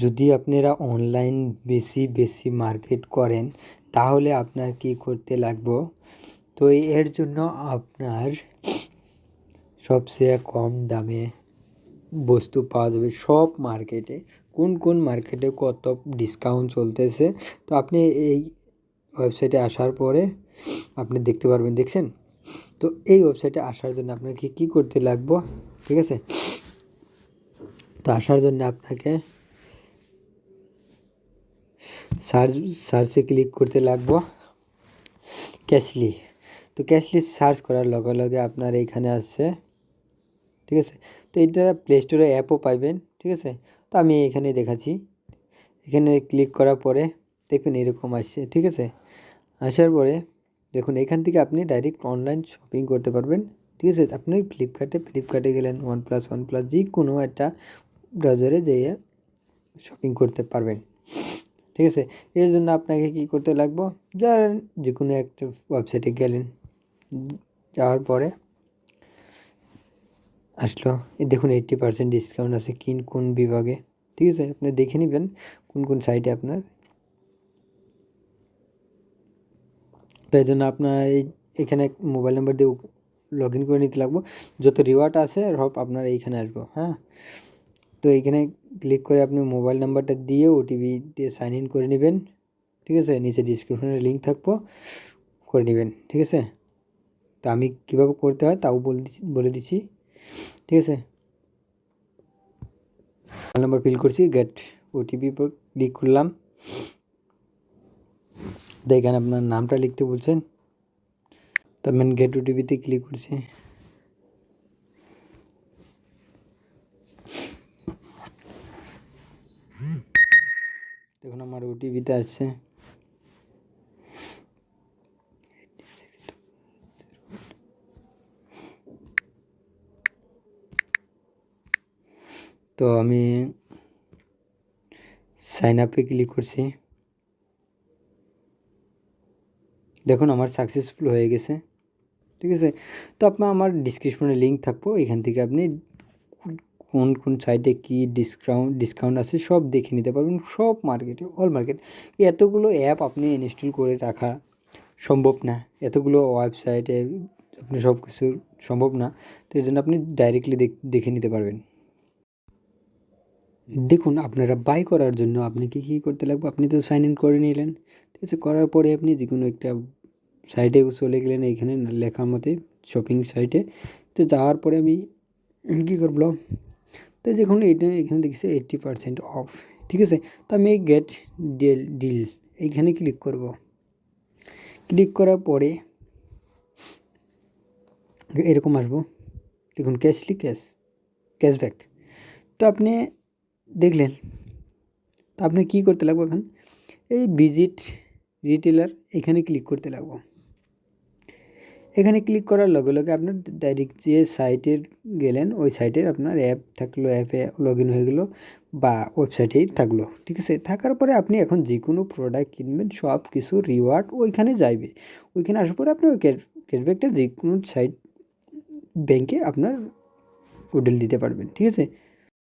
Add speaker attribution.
Speaker 1: যদি আপনারা অনলাইন বেশি মার্কেট করেন তাহলে আপনার কি করতে লাগবে, তো এর জন্য আপনার সবচেয়ে কম দামে বস্তু পাওয়া যাবে সব মার্কেটে। কোন মার্কেটে কত ডিসকাউন্ট চলতেছে, তো আপনি এই ওয়েবসাইটে আসার পরে আপনি দেখতে পারবেন। দেখছেন? তো এই ওয়েবসাইটে আসার জন্য আপনাকে কী করতে লাগবে, ঠিক আছে? তো আসার জন্য আপনাকে সার্চে ক্লিক করতে লাগবে ক্যাশলি। তো ক্যাশলি সার্চ করার লগে লগে আপনার এইখানে আসছে, ঠিক আছে? তো এটা প্লে স্টোরে অ্যাপও পাইবেন, ঠিক আছে? তো আমি এখানে দেখাচ্ছি। এখানে ক্লিক করার পরে দেখবেন এরকম আসছে, ঠিক আছে? আসার পরে দেখুন এখান থেকে আপনি ডাইরেক্ট অনলাইন শপিং করতে পারবেন, ঠিক আছে? আপনি ফ্লিপকার্টে গেলেন, ওয়ানপ্লাস যে কোনো একটা ব্রাউজারে যেয়ে শপিং করতে পারবেন, ঠিক আছে? এর জন্য আপনাকে কী করতে লাগবে, যে কোনো একটা ওয়েবসাইটে গেলেন, যাওয়ার পরে আসলো দেখুন 80% ডিসকাউন্ট আছে কোন বিভাগে, ঠিক আছে? আপনি দেখে নেবেন কোন সাইটে আপনার। তো এই জন্য আপনার এখানে মোবাইল নাম্বার দিয়ে লগ ইন করে নিতে লাগবে। যত রিওয়ার্ড আছে সব আপনার এইখানে আসবো, হ্যাঁ? তো এইখানে ক্লিক করে আপনি মোবাইল নাম্বারটা দিয়ে ওটিপি দিয়ে সাইন ইন করে নেবেন, ঠিক আছে? নিচে ডিসক্রিপশনে লিঙ্ক থাকবো, করে নেবেন, ঠিক আছে? তো আমি কীভাবে করতে হয় তাও বলে দিচ্ছি, ঠিক আছে? মোবাইল নাম্বার ফিল করছি, গেট ওটিপি পর ক্লিক করলাম। তো এখানে আপনার নামটা লিখতে বলছেন, তো আমি গেট ওটিপিতে ক্লিক করছি। দেখুন আমার ওটিপিতে আসছে। তো আমি সাইন আপে ক্লিক করছি। দেখুন আমার সাকসেসফুল হয়ে গেছে, ঠিক আছে? তো আপনার আমার ডিসক্রিপশনে লিঙ্ক থাকবো, এখান থেকে আপনি কোন সাইটে কী ডিসকাউন্ট আছে সব দেখে নিতে পারবেন। সব মার্কেটে, অল মার্কেট। এতগুলো অ্যাপ আপনি ইনস্টল করে রাখা সম্ভব না, এতগুলো ওয়েবসাইটে আপনি সব কিছু সম্ভব না। তো এই জন্য আপনি ডাইরেক্টলি দেখে নিতে পারবেন। দেখুন আপনারা বাই করার জন্য আপনি কী করতে লাগবে, আপনি তো সাইন ইন করে নিলেন, ঠিক আছে? করার পরে আপনি যে কোনো একটা সাইটে চলে গেলেন, এইখানে লেখার মতে শপিং সাইটে। তো যাওয়ার পরে আমি কী করব, তো দেখুন এখানে দেখছি 80% অফ, ঠিক আছে? তো আমি এই গেট ডিল এইখানে ক্লিক করব। ক্লিক করার পরে এরকম আসবো, দেখুন ক্যাশব্যাক। তো আপনি দেখলেন, তো আপনি কী করতে লাগবে, এখন এই ভিজিট রিটেলার এখানে ক্লিক করতে লাগবো। এখানে ক্লিক করার লগে লগে আপনার ডাইরেক্ট যে সাইটে গেলেন ওই সাইটের আপনার অ্যাপ থাকলো, অ্যাপে লগ ইন হয়ে গেলো বা ওয়েবসাইটেই থাকলো, ঠিক আছে? থাকার পরে আপনি এখন যে কোনো প্রোডাক্ট কিনবেন সব কিছু রিওয়ার্ড ওইখানে যাইবে। ওইখানে আসার পরে আপনি ওই ক্যাশব্যাকটা যে কোনো সাইট ব্যাংকে আপনার উডেল দিতে পারবেন, ঠিক আছে?